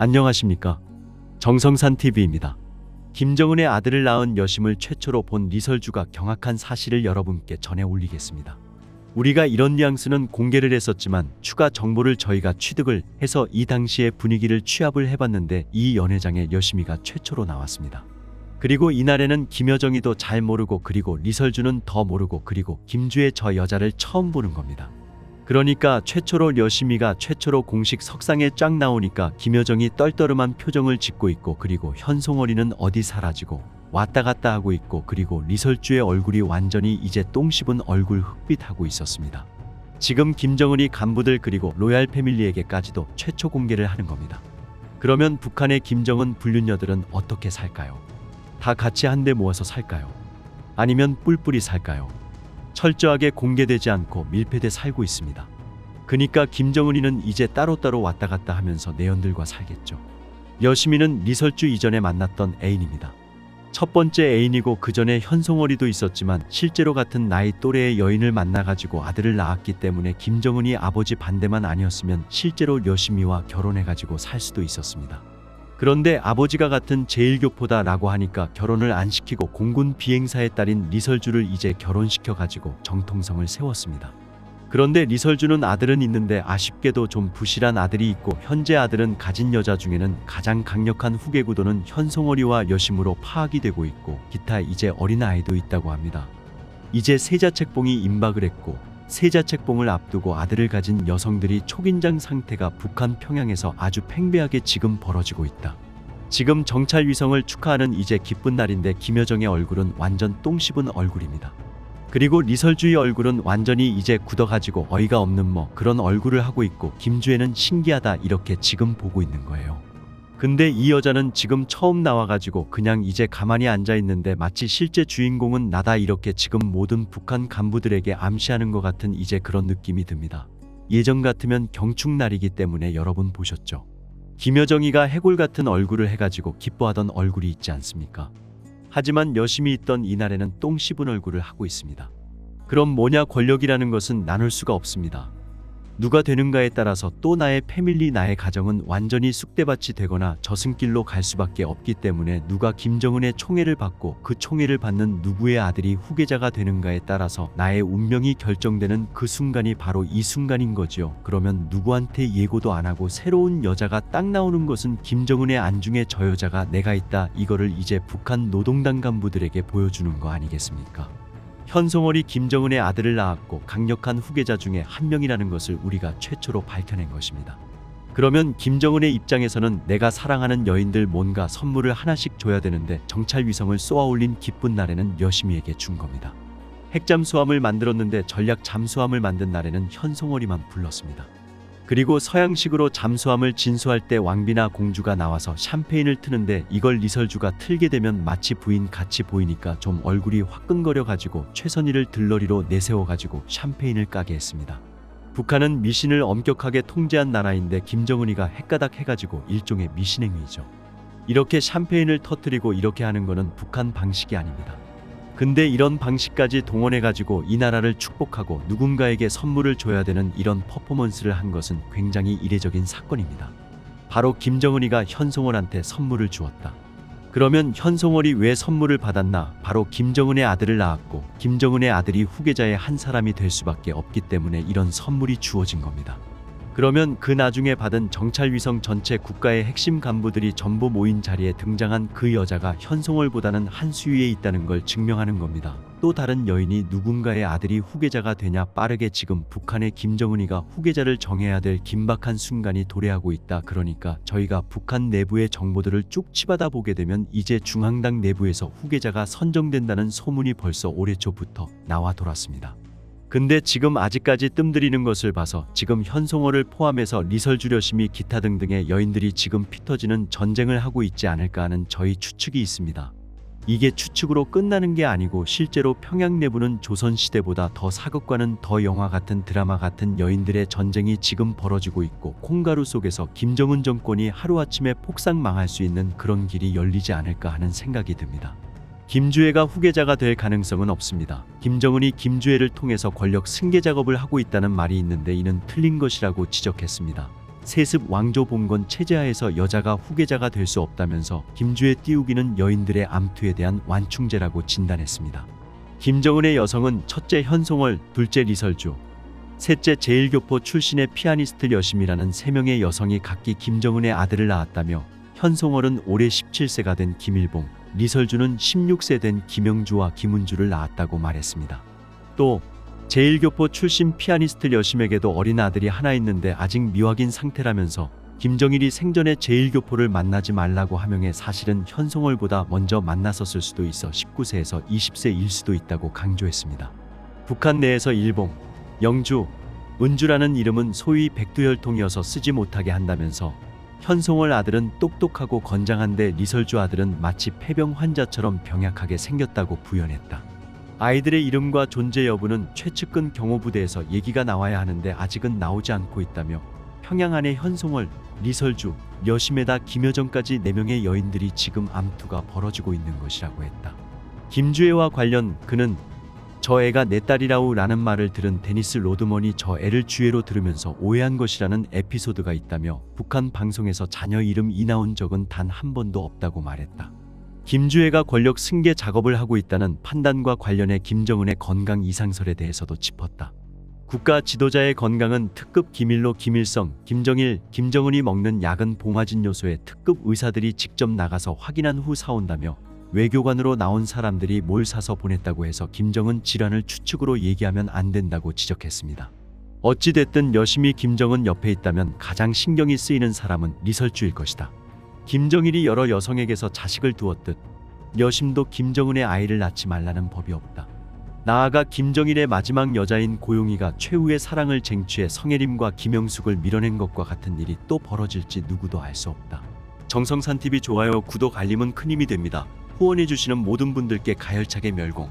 안녕하십니까? 정성산TV입니다. 김정은의 아들을 낳은 여심을 최초로 본 리설주가 경악한 사실을 여러분께 전해 올리겠습니다. 우리가 이런 뉘앙스는 공개를 했었지만 추가 정보를 저희가 취득을 해서 이 당시의 분위기를 취합을 해봤는데 이 연회장에 여심이가 최초로 나왔습니다. 그리고 이날에는 김여정이도 잘 모르고 그리고 리설주는 더 모르고 그리고 김주의 저 여자를 처음 보는 겁니다. 그러니까 최초로 여심이가 최초로 공식 석상에 쫙 나오니까 김여정이 떨떠름한 표정을 짓고 있고 그리고 현송어리는 어디 사라지고 왔다 갔다 하고 있고 그리고 리설주의 얼굴이 완전히 이제 똥 씹은 얼굴 흑빛하고 있었습니다. 지금 김정은이 간부들 그리고 로얄 패밀리에게까지도 최초 공개를 하는 겁니다. 그러면 북한의 김정은 불륜녀들은 어떻게 살까요? 다 같이 한데 모아서 살까요? 아니면 뿔뿔이 살까요? 철저하게 공개되지 않고 밀폐돼 살고 있습니다. 그니까 김정은이는 이제 따로따로 왔다 갔다 하면서 내연들과 살겠죠. 여심이는 리설주 이전에 만났던 애인입니다. 첫 번째 애인이고 그 전에 현송어리도 있었지만 실제로 같은 나이 또래의 여인을 만나가지고 아들을 낳았기 때문에 김정은이 아버지 반대만 아니었으면 실제로 여심이와 결혼해가지고 살 수도 있었습니다. 그런데 아버지가 같은 제1교포다라고 하니까 결혼을 안 시키고 공군 비행사의 딸인 리설주를 이제 결혼시켜가지고 정통성을 세웠습니다. 그런데 리설주는 아들은 있는데 아쉽게도 좀 부실한 아들이 있고 현재 아들은 가진 여자 중에는 가장 강력한 후계 구도는 현송어리와 여심으로 파악이 되고 있고 기타 이제 어린아이도 있다고 합니다. 이제 세자책봉이 임박을 했고 세자책봉을 앞두고 아들을 가진 여성들이 초긴장 상태가 북한 평양에서 아주 팽배하게 지금 벌어지고 있다. 지금 정찰 위성을 축하하는 이제 기쁜 날인데 김여정의 얼굴은 완전 똥 씹은 얼굴입니다. 그리고 리설주의 얼굴은 완전히 이제 굳어가지고 어이가 없는 뭐 그런 얼굴을 하고 있고 김주애는 신기하다 이렇게 지금 보고 있는 거예요. 근데 이 여자는 지금 처음 나와가지고 그냥 이제 가만히 앉아있는데 마치 실제 주인공은 나다 이렇게 지금 모든 북한 간부들에게 암시하는 것 같은 이제 그런 느낌이 듭니다. 예전 같으면 경축날이기 때문에 여러분 보셨죠? 김여정이가 해골 같은 얼굴을 해가지고 기뻐하던 얼굴이 있지 않습니까? 하지만 여심이 있던 이날에는 똥 씹은 얼굴을 하고 있습니다. 그럼 뭐냐, 권력이라는 것은 나눌 수가 없습니다. 누가 되는가에 따라서 또 나의 패밀리 나의 가정은 완전히 쑥대밭이 되거나 저승길로 갈 수밖에 없기 때문에 누가 김정은의 총애를 받고 그 총애를 받는 누구의 아들이 후계자가 되는가에 따라서 나의 운명이 결정되는 그 순간이 바로 이 순간인 거지요. 그러면 누구한테 예고도 안 하고 새로운 여자가 딱 나오는 것은 김정은의 안중에 저 여자가 내가 있다 이거를 이제 북한 노동당 간부들에게 보여주는 거 아니겠습니까? 현송어리 김정은의 아들을 낳았고 강력한 후계자 중에 한 명이라는 것을 우리가 최초로 밝혀낸 것입니다. 그러면 김정은의 입장에서는 내가 사랑하는 여인들 뭔가 선물을 하나씩 줘야 되는데 정찰 위성을 쏘아 올린 기쁜 날에는 여심이에게 준 겁니다. 핵잠수함을 만들었는데 전략 잠수함을 만든 날에는 현송어리만 불렀습니다. 그리고 서양식으로 잠수함을 진수할 때 왕비나 공주가 나와서 샴페인을 트는데 이걸 리설주가 틀게 되면 마치 부인 같이 보이니까 좀 얼굴이 화끈거려 가지고 최선희를 들러리로 내세워 가지고 샴페인을 까게 했습니다. 북한은 미신을 엄격하게 통제한 나라인데 김정은이가 헷가닥 해가지고 일종의 미신행위죠. 이렇게 샴페인을 터뜨리고 이렇게 하는 거는 북한 방식이 아닙니다. 근데 이런 방식까지 동원해가지고 이 나라를 축복하고 누군가에게 선물을 줘야 되는 이런 퍼포먼스를 한 것은 굉장히 이례적인 사건입니다. 바로 김정은이가 현송월한테 선물을 주었다. 그러면 현송월이 왜 선물을 받았나? 바로 김정은의 아들을 낳았고 김정은의 아들이 후계자의 한 사람이 될 수밖에 없기 때문에 이런 선물이 주어진 겁니다. 그러면 그 나중에 받은 정찰위성 전체 국가의 핵심 간부들이 전부 모인 자리에 등장한 그 여자가 현송월보다는 한 수위에 있다는 걸 증명하는 겁니다. 또 다른 여인이 누군가의 아들이 후계자가 되냐, 빠르게 지금 북한의 김정은이가 후계자를 정해야 될 긴박한 순간이 도래하고 있다. 그러니까 저희가 북한 내부의 정보들을 쭉 치받아 보게 되면 이제 중앙당 내부에서 후계자가 선정된다는 소문이 벌써 올해 초부터 나와 돌았습니다. 근데 지금 아직까지 뜸들이는 것을 봐서 지금 현송어를 포함해서 리설주 여심이 기타 등등의 여인들이 지금 피터지는 전쟁을 하고 있지 않을까 하는 저희 추측이 있습니다. 이게 추측으로 끝나는 게 아니고 실제로 평양 내부는 조선시대보다 더 사극과는 더 영화 같은 드라마 같은 여인들의 전쟁이 지금 벌어지고 있고 콩가루 속에서 김정은 정권이 하루아침에 폭삭 망할 수 있는 그런 길이 열리지 않을까 하는 생각이 듭니다. 김주애가 후계자가 될 가능성은 없습니다. 김정은이 김주애를 통해서 권력 승계 작업을 하고 있다는 말이 있는데 이는 틀린 것이라고 지적했습니다. 세습 왕조 봉건 체제하에서 여자가 후계자가 될 수 없다면서 김주의 띄우기는 여인들의 암투에 대한 완충제라고 진단했습니다. 김정은의 여성은 첫째 현송월, 둘째 리설주, 셋째 제1교포 출신의 피아니스트 여심이라는 3명의 여성이 각기 김정은의 아들을 낳았다며 현송월은 올해 17세가 된 김일봉, 리설주는 16세 된 김영주와 김은주를 낳았다고 말했습니다. 또 제1교포 출신 피아니스트 여심에게도 어린 아들이 하나 있는데 아직 미확인 상태라면서 김정일이 생전에 제1교포를 만나지 말라고 하명해 사실은 현송월보다 먼저 만났었을 수도 있어 19세에서 20세일 수도 있다고 강조했습니다. 북한 내에서 일봉, 영주, 은주라는 이름은 소위 백두혈통이어서 쓰지 못하게 한다면서 현송월 아들은 똑똑하고 건장한데 리설주 아들은 마치 폐병 환자처럼 병약하게 생겼다고 부연했다. 아이들의 이름과 존재 여부는 최측근 경호부대에서 얘기가 나와야 하는데 아직은 나오지 않고 있다며 평양 안에 현송월, 리설주, 여심에다 김여정까지 4명의 여인들이 지금 암투가 벌어지고 있는 것이라고 했다. 김주애와 관련 그는 저 애가 내 딸이라우 라는 말을 들은 데니스 로드먼이 저 애를 주애로 들으면서 오해한 것이라는 에피소드가 있다며 북한 방송에서 자녀 이름이 나온 적은 단 한 번도 없다고 말했다. 김주애가 권력 승계 작업을 하고 있다는 판단과 관련해 김정은의 건강 이상설에 대해서도 짚었다. 국가 지도자의 건강은 특급 기밀로 김일성, 김정일, 김정은이 먹는 약은 봉화진 요소에 특급 의사들이 직접 나가서 확인한 후 사온다며 외교관으로 나온 사람들이 뭘 사서 보냈다고 해서 김정은 질환을 추측으로 얘기하면 안 된다고 지적했습니다. 어찌됐든 여심이 김정은 옆에 있다면 가장 신경이 쓰이는 사람은 리설주일 것이다. 김정일이 여러 여성에게서 자식을 두었듯 여심도 김정은의 아이를 낳지 말라는 법이 없다. 나아가 김정일의 마지막 여자인 고용이가 최후의 사랑을 쟁취해 성혜림과 김영숙을 밀어낸 것과 같은 일이 또 벌어질지 누구도 알 수 없다. 정성산TV 좋아요, 구독, 알림은 큰 힘이 됩니다. 후원해주시는 모든 분들께 가열차게 멸공.